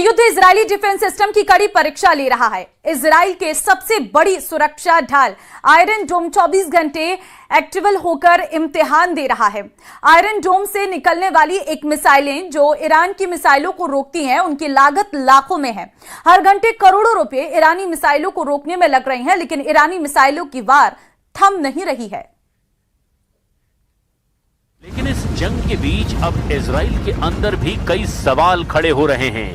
युद्ध Israeli defence system की कड़ी परीक्षा ले रहा है। इजराइल के सबसे बड़ी सुरक्षा ढाल आयरन डोम 24 घंटे एक्टिव होकर इम्तिहान दे रहा है। आयरन डोम से निकलने वाली एक मिसाइलें जो ईरान की मिसाइलों को रोकती हैं, उनकी लागत लाखों में है। हर घंटे करोड़ों रुपए ईरानी मिसाइलों को रोकने में लग रही हैं, लेकिन ईरानी मिसाइलों की वार थम नहीं रही है। लेकिन इस जंग के बीच अब इजराइल के अंदर भी कई सवाल खड़े हो रहे हैं।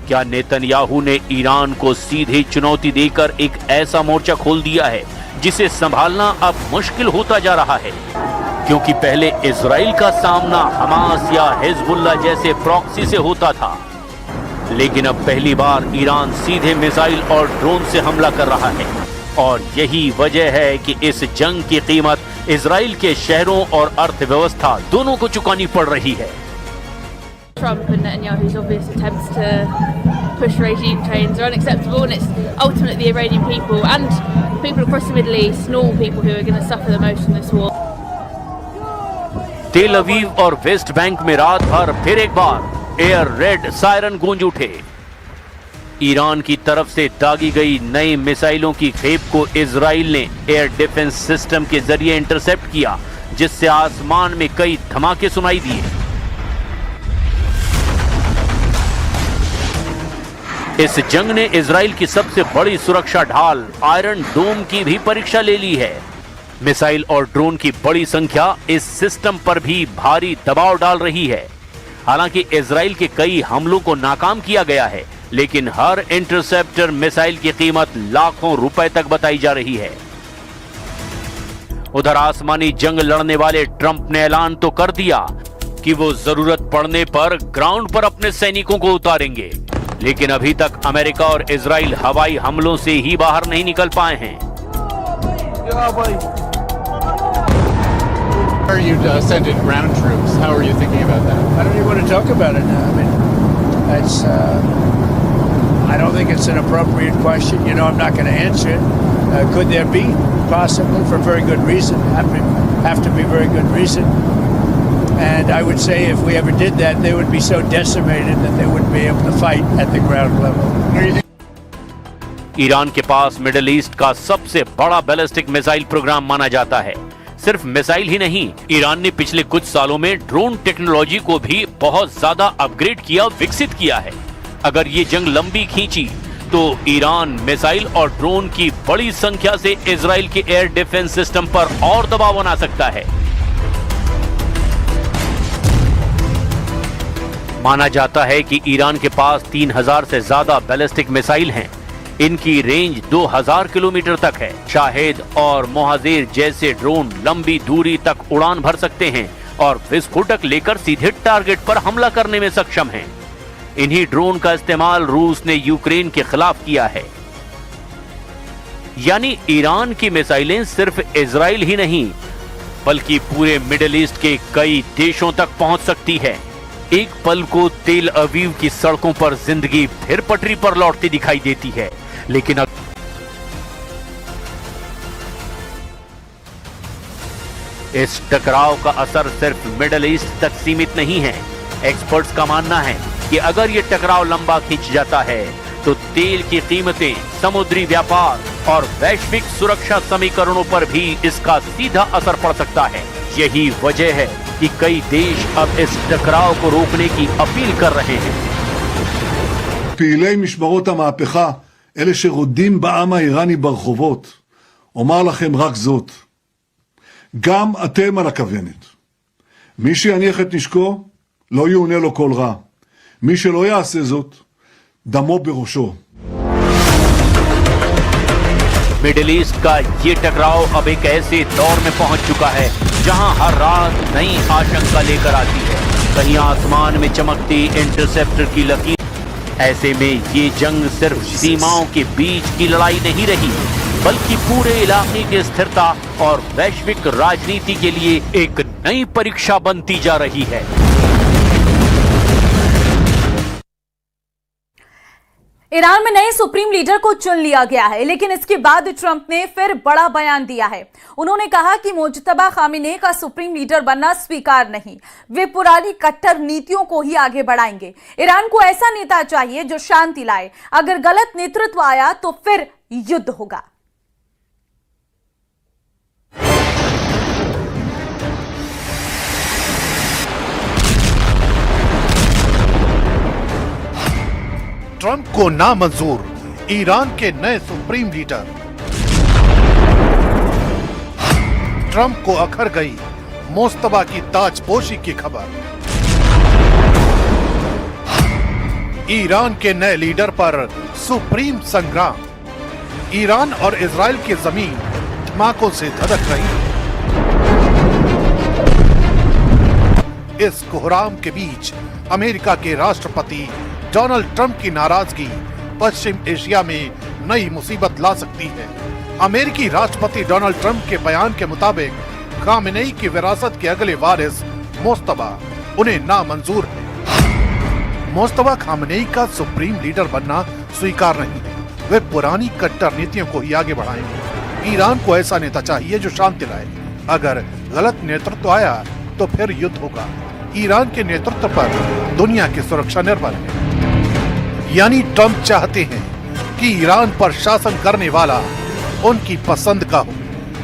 क्या नेतन्याहू ने ईरान को सीधे चुनौती देकर एक ऐसा मोर्चा खोल दिया है जिसे संभालना अब मुश्किल होता जा रहा है? क्योंकि पहले इजराइल का सामना हमास या हिजबुल्लाह जैसे प्रॉक्सी से होता था, लेकिन अब पहली बार ईरान सीधे मिसाइल और ड्रोन से हमला कर रहा है। और यही वजह है कि इस जंग की कीमत इजराइल के शहरों और अर्थव्यवस्था दोनों को चुकानी पड़ रही है। Trump and Netanyahu's obvious attempts to push regime change are unacceptable, and it's ultimately the Iranian people and people across the Middle East, normal people, who are going to suffer the most in this war. तेल अवीव और West Bank में रात भर फिर एक बार air red siren गूंज उठे। Iran की तरफ से दागी गई नई मिसाइलों की खेप को इजराइल ने एयर डिफेंस सिस्टम के जरिए इंटरसेप्ट किया, जिससे आसमान में कई धमाके सुनाई दिए। इस जंग ने इजराइल की सबसे बड़ी सुरक्षा ढाल आयरन डोम की भी परीक्षा ले ली है। मिसाइल और ड्रोन की बड़ी संख्या इस सिस्टम पर भी भारी दबाव डाल रही है। हालांकि इजराइल के कई हमलों को नाकाम किया गया है, लेकिन हर इंटरसेप्टर मिसाइल की कीमत लाखों रुपए तक बताई जा रही है। उधर आसमानी जंग लड़ने वाले ट्रंप ने ऐलान तो कर दिया कि वो जरूरत पड़ने पर ग्राउंड पर अपने सैनिकों को उतारेंगे, लेकिन अभी तक अमेरिका और इजराइल हवाई हमलों से ही बाहर नहीं निकल पाए हैं। You sending ground troops. How are you thinking about that? I don't even want to talk about it now. I mean, that's. I don't think it's an appropriate question. You know, I'm not going to answer it. Could there be? Possibly, for very good reason. Have to be very good reason. And I would say if we ever did that, they would be so decimated that they wouldn't be able to fight at the ground level. Iran के पास middle east का सबसे बड़ा ballistic missile programme माना जाता है। सिर्फ missile ही नहीं, Iran ने पिछले कुछ सालों में ड्रोन टेक्नोलॉजी को भी बहुत ज्यादा अपग्रेड किया, विकसित किया है। अगर ये जंग लंबी खींची तो ईरान मिसाइल और ड्रोन की बड़ी संख्या से इजराइल के एयर डिफेंस सिस्टम पर और दबाव बना सकता है। माना जाता है कि ईरान के पास 3000 से ज्यादा बैलिस्टिक मिसाइल हैं। इनकी रेंज 2000 किलोमीटर तक है। शाहिद और मोहाजिर जैसे ड्रोन लंबी दूरी तक उड़ान भर सकते हैं और विस्फोटक लेकर सीधे टारगेट पर हमला करने में सक्षम हैं। इन्हीं ड्रोन का इस्तेमाल रूस ने यूक्रेन के खिलाफ किया है। यानी ईरान की मिसाइलें सिर्फ इजराइल ही नहीं, बल्कि पूरे मिडिल ईस्ट के कई देशों तक पहुंच सकती है। एक पल को तेल अवीव की सड़कों पर जिंदगी फिर पटरी पर लौटती दिखाई देती है, लेकिन अब इस टकराव का असर सिर्फ मिडिल ईस्ट तक सीमित नहीं है। एक्सपर्ट्स का मानना है कि अगर ये टकराव लंबा खिंच जाता है तो तेल की कीमतें, समुद्री व्यापार और वैश्विक सुरक्षा समीकरणों पर भी इसका सीधा असर पड़ सकता है। यही वजह है कि कई देश अब इस टकराव को रोकने की अपील कर रहे हैं। פעילי משמרות המהפכה, אלה שרודים בעם האיראני ברחובות, אומר לכם רק זאת, גם אתם על הכוונת. מי שיניח את נשקו, לא יעונה לו כל רע. מי שלא יעשה זאת, דמו בראשו. मिडिल ईस्ट का ये टकराव अब एक ऐसे दौर में पहुंच चुका है जहां हर रात नई आशंका लेकर आती है। कहीं आसमान में चमकती इंटरसेप्टर की लकीर। ऐसे में ये जंग सिर्फ सीमाओं के बीच की लड़ाई नहीं रही, बल्कि पूरे इलाके की स्थिरता और वैश्विक राजनीति के लिए एक नई परीक्षा बनती जा रही है। ईरान में नए सुप्रीम लीडर को चुन लिया गया है, लेकिन इसके बाद ट्रंप ने फिर बड़ा बयान दिया है। उन्होंने कहा कि मुज्तबा खामेनेई का सुप्रीम लीडर बनना स्वीकार नहीं, वे पुरानी कट्टर नीतियों को ही आगे बढ़ाएंगे। ईरान को ऐसा नेता चाहिए जो शांति लाए, अगर गलत नेतृत्व आया तो फिर युद्ध होगा। ट्रंप को नामंजूर ईरान के नए सुप्रीम लीडर। ट्रंप को अखर गई मुस्तफा की ताजपोशी की खबर। ईरान के नए लीडर पर सुप्रीम संग्राम। ईरान और इजराइल की जमीन धमाकों से धधक रही। इस कोहराम के बीच अमेरिका के राष्ट्रपति डोनाल्ड ट्रंप की नाराजगी पश्चिम एशिया में नई मुसीबत ला सकती है। अमेरिकी राष्ट्रपति डोनाल्ड ट्रंप के बयान के मुताबिक खामेनेई की विरासत के अगले वारिस मुस्तफा उन्हें नामंजूर है। मुस्तफा खामेनेई का सुप्रीम लीडर बनना स्वीकार नहीं है, वे पुरानी कट्टर नीतियों को ही आगे बढ़ाएंगे। ईरान को ऐसा नेता चाहिए जो शांति लाए, अगर गलत नेतृत्व आया तो फिर युद्ध होगा। ईरान के नेतृत्व पर दुनिया की सुरक्षा निर्भर है। यानी ट्रंप चाहते हैं कि ईरान पर शासन करने वाला उनकी पसंद का हो।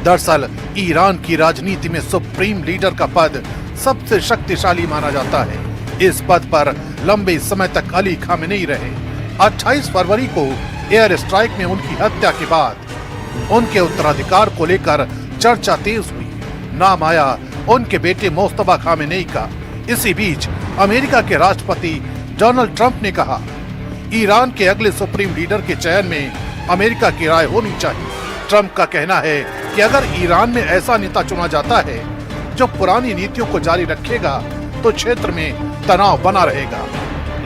दरअसल ईरान की राजनीति में सुप्रीम लीडर का पद सबसे शक्तिशाली माना जाता है। इस पद पर लंबे समय तक अली खामेनेई रहे। 28 फरवरी को एयर स्ट्राइक में उनकी हत्या के बाद उनके उत्तराधिकार को लेकर चर्चा तेज हुई। नाम आया उनके बेटे मुस्तफा खामेनेई का। इसी बीच अमेरिका के राष्ट्रपति डोनाल्ड ट्रंप ने कहा, ईरान के अगले सुप्रीम लीडर के चयन में अमेरिका की राय होनी चाहिए। ट्रंप का कहना है कि अगर ईरान में ऐसा नेता चुना जाता है जो पुरानी नीतियों को जारी रखेगा तो क्षेत्र में तनाव बना रहेगा।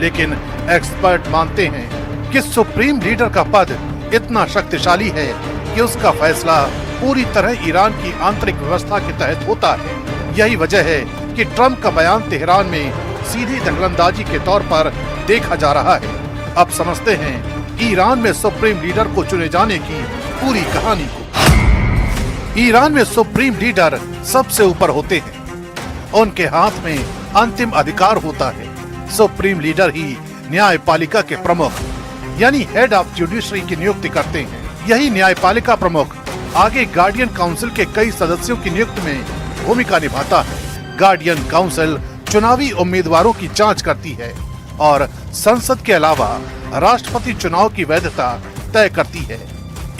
लेकिन एक्सपर्ट मानते हैं कि सुप्रीम लीडर का पद इतना शक्तिशाली है कि उसका फैसला पूरी तरह ईरान की आंतरिक व्यवस्था के तहत होता है। यही वजह है कि ट्रंप का बयान तेहरान में सीधी दखलंदाजी के तौर पर देखा जा रहा है। अब समझते हैं ईरान में सुप्रीम लीडर को चुने जाने की पूरी कहानी को। ईरान में सुप्रीम लीडर सबसे ऊपर होते हैं, उनके हाथ में अंतिम अधिकार होता है। सुप्रीम लीडर ही न्यायपालिका के प्रमुख यानी हेड ऑफ जुडिशरी की नियुक्ति करते हैं। यही न्यायपालिका प्रमुख आगे गार्डियन काउंसिल के कई सदस्यों की नियुक्ति में भूमिका निभाता है। गार्डियन काउंसिल चुनावी उम्मीदवारों की जांच करती है और संसद के अलावा राष्ट्रपति चुनाव की वैधता तय करती है।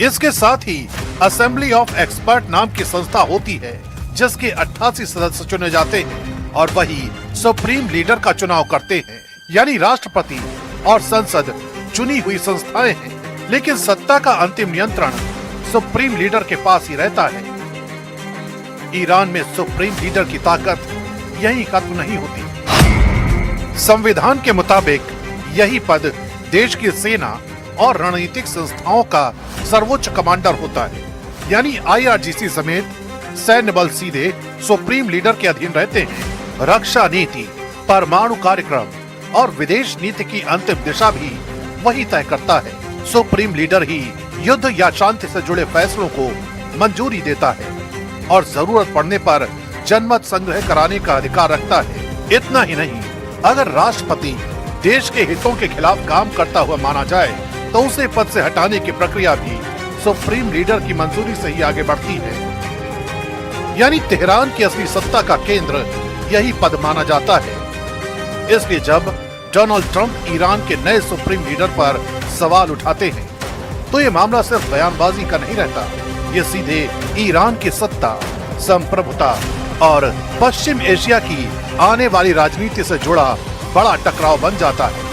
इसके साथ ही असेंबली ऑफ एक्सपर्ट नाम की संस्था होती है, जिसके 88 सदस्य चुने जाते हैं और वही सुप्रीम लीडर का चुनाव करते हैं। यानी राष्ट्रपति और संसद चुनी हुई संस्थाएं हैं, लेकिन सत्ता का अंतिम नियंत्रण सुप्रीम लीडर के पास ही रहता है। ईरान में सुप्रीम लीडर की ताकत यही खत्म नहीं होती। संविधान के मुताबिक यही पद देश की सेना और रणनीतिक संस्थाओं का सर्वोच्च कमांडर होता है। यानी IRGC समेत सैन्य बल सीधे सुप्रीम लीडर के अधीन रहते हैं। रक्षा नीति, परमाणु कार्यक्रम और विदेश नीति की अंतिम दिशा भी वही तय करता है। सुप्रीम लीडर ही युद्ध या शांति से जुड़े फैसलों को मंजूरी देता है और जरूरत पड़ने पर जनमत संग्रह कराने का अधिकार रखता है। इतना ही नहीं, अगर राष्ट्रपति देश के हितों के खिलाफ काम करता हुआ माना जाए तो उसे पद से हटाने की प्रक्रिया भी सुप्रीम लीडर की मंजूरी से ही आगे बढ़ती है। यानी तेहरान की असली सत्ता का केंद्र यही पद माना जाता है। इसलिए जब डोनाल्ड ट्रंप ईरान के नए सुप्रीम लीडर पर सवाल उठाते हैं तो ये मामला सिर्फ बयानबाजी का नहीं रहता, ये सीधे ईरान की सत्ता, संप्रभुता और पश्चिम एशिया की आने वाली राजनीति से जुड़ा बड़ा टकराव बन जाता है।